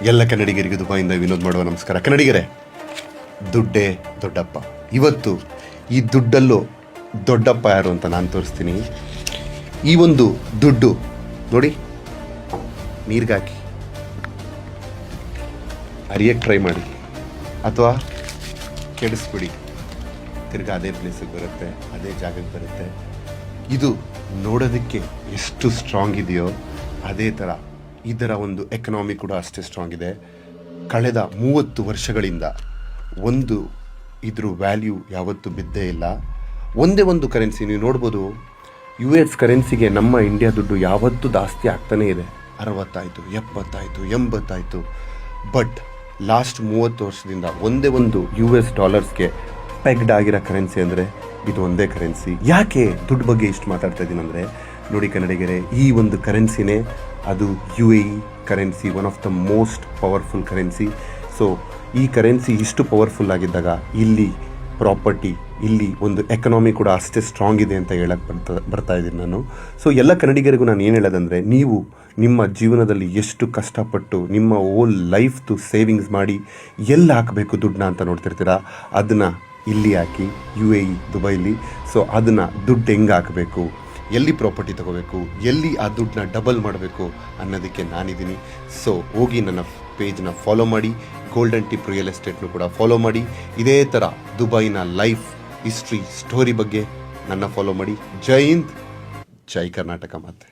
ಎಲ್ಲ ಕನ್ನಡಿಗರಿಗೂ ದುಬೈಯಿಂದ ವಿನೋದ್ ಮಾಡುವ ನಮಸ್ಕಾರ. ಕನ್ನಡಿಗರೇ, ದುಡ್ಡೇ ದೊಡ್ಡಪ್ಪ. ಇವತ್ತು ಈ ದುಡ್ಡಲ್ಲೂ ದೊಡ್ಡಪ್ಪ ಯಾರು ಅಂತ ನಾನು ತೋರಿಸ್ತೀನಿ. ಈ ಒಂದು ದುಡ್ಡು ನೋಡಿ, ನೀರಿಗಾಕಿ ಅರಿಯಕ್ಕೆ ಟ್ರೈ ಮಾಡಿ ಅಥವಾ ಕೆಡಿಸ್ಬಿಡಿ, ತಿರ್ಗಾ ಅದೇ ಪ್ಲೇಸಿಗೆ ಬರುತ್ತೆ, ಅದೇ ಜಾಗಕ್ಕೆ ಬರುತ್ತೆ. ಇದು ನೋಡೋದಕ್ಕೆ ಎಷ್ಟು ಸ್ಟ್ರಾಂಗ್ ಇದೆಯೋ ಅದೇ ಥರ ಇದರ ಒಂದು ಎಕನಾಮಿ ಕೂಡ ಅಷ್ಟೇ ಸ್ಟ್ರಾಂಗ್ ಇದೆ. ಕಳೆದ 30 ವರ್ಷಗಳಿಂದ ಇದ್ರ ವ್ಯಾಲ್ಯೂ ಯಾವತ್ತೂ ಬಿದ್ದೇ ಇಲ್ಲ. ಒಂದೇ ಒಂದು ಕರೆನ್ಸಿ ನೀವು ನೋಡ್ಬೋದು, US ಕರೆನ್ಸಿಗೆ ನಮ್ಮ ಇಂಡಿಯಾ ದುಡ್ಡು ಯಾವತ್ತೂ ಜಾಸ್ತಿ ಆಗ್ತಾನೇ ಇದೆ. 60 ಆಯಿತು, 70 ಆಯಿತು, 80 ಆಯಿತು. ಬಟ್ ಲಾಸ್ಟ್ 30 ವರ್ಷದಿಂದ ಒಂದೇ ಒಂದು US ಡಾಲರ್ಸ್ಗೆ ಪೆಗ್ಡ್ ಆಗಿರೋ ಕರೆನ್ಸಿ ಅಂದರೆ ಇದು ಒಂದೇ ಕರೆನ್ಸಿ. ಯಾಕೆ ದುಡ್ಡು ಬಗ್ಗೆ ಇಷ್ಟು ಮಾತಾಡ್ತಾ ಇದ್ದೀನಿ ಅಂದರೆ, ನೋಡಿ ಕನ್ನಡಿಗರೇ, ಈ ಒಂದು ಕರೆನ್ಸಿನೇ ಅದು UAE currency, one of the most powerful currency. So ಈ ಕರೆನ್ಸಿ ಇಷ್ಟು ಪವರ್ಫುಲ್ ಆಗಿದ್ದಾಗ ಇಲ್ಲಿ ಪ್ರಾಪರ್ಟಿ, ಇಲ್ಲಿ ಒಂದು ಎಕನಾಮಿ ಕೂಡ ಅಷ್ಟೇ ಸ್ಟ್ರಾಂಗ್ ಇದೆ ಅಂತ ಹೇಳಕ್ಕೆ ಬರ್ತಾ ಇದ್ದೀನಿ ನಾನು. ಸೊ ಎಲ್ಲ ಕನ್ನಡಿಗರಿಗೂ ನಾನು ಏನು ಹೇಳೋದಂದರೆ, ನೀವು ನಿಮ್ಮ ಜೀವನದಲ್ಲಿ ಎಷ್ಟು ಕಷ್ಟಪಟ್ಟು ನಿಮ್ಮ ಓಲ್ ಲೈಫ್ದು ಸೇವಿಂಗ್ಸ್ ಮಾಡಿ ಎಲ್ಲಿ ಹಾಕಬೇಕು ದುಡ್ಡನ್ನ ಅಂತ ನೋಡ್ತಿರ್ತೀರ, ಅದನ್ನು ಇಲ್ಲಿ ಹಾಕಿ UAE ದುಬೈಲಿ. ಸೊ ಅದನ್ನು ದುಡ್ಡು ಹೆಂಗೆ ಹಾಕಬೇಕು, ಎಲ್ಲಿ ಪ್ರಾಪರ್ಟಿ ತೊಗೋಬೇಕು, ಎಲ್ಲಿ ಆ ದುಡ್ಡನ್ನ ಡಬಲ್ ಮಾಡಬೇಕು ಅನ್ನೋದಕ್ಕೆ ನಾನಿದ್ದೀನಿ. ಸೊ ಹೋಗಿ ನನ್ನ ಪೇಜ್ನ ಫಾಲೋ ಮಾಡಿ, ಗೋಲ್ಡನ್ ಟಿಪ್ ರಿಯಲ್ ಎಸ್ಟೇಟ್ನು ಕೂಡ ಫಾಲೋ ಮಾಡಿ. ಇದೇ ಥರ ದುಬೈನ ಲೈಫ್ ಹಿಸ್ಟ್ರಿ ಸ್ಟೋರಿ ಬಗ್ಗೆ ನನ್ನ ಫಾಲೋ ಮಾಡಿ. ಜೈ ಹಿಂದ್, ಜೈ ಕರ್ನಾಟಕ. ಮತ್ತೆ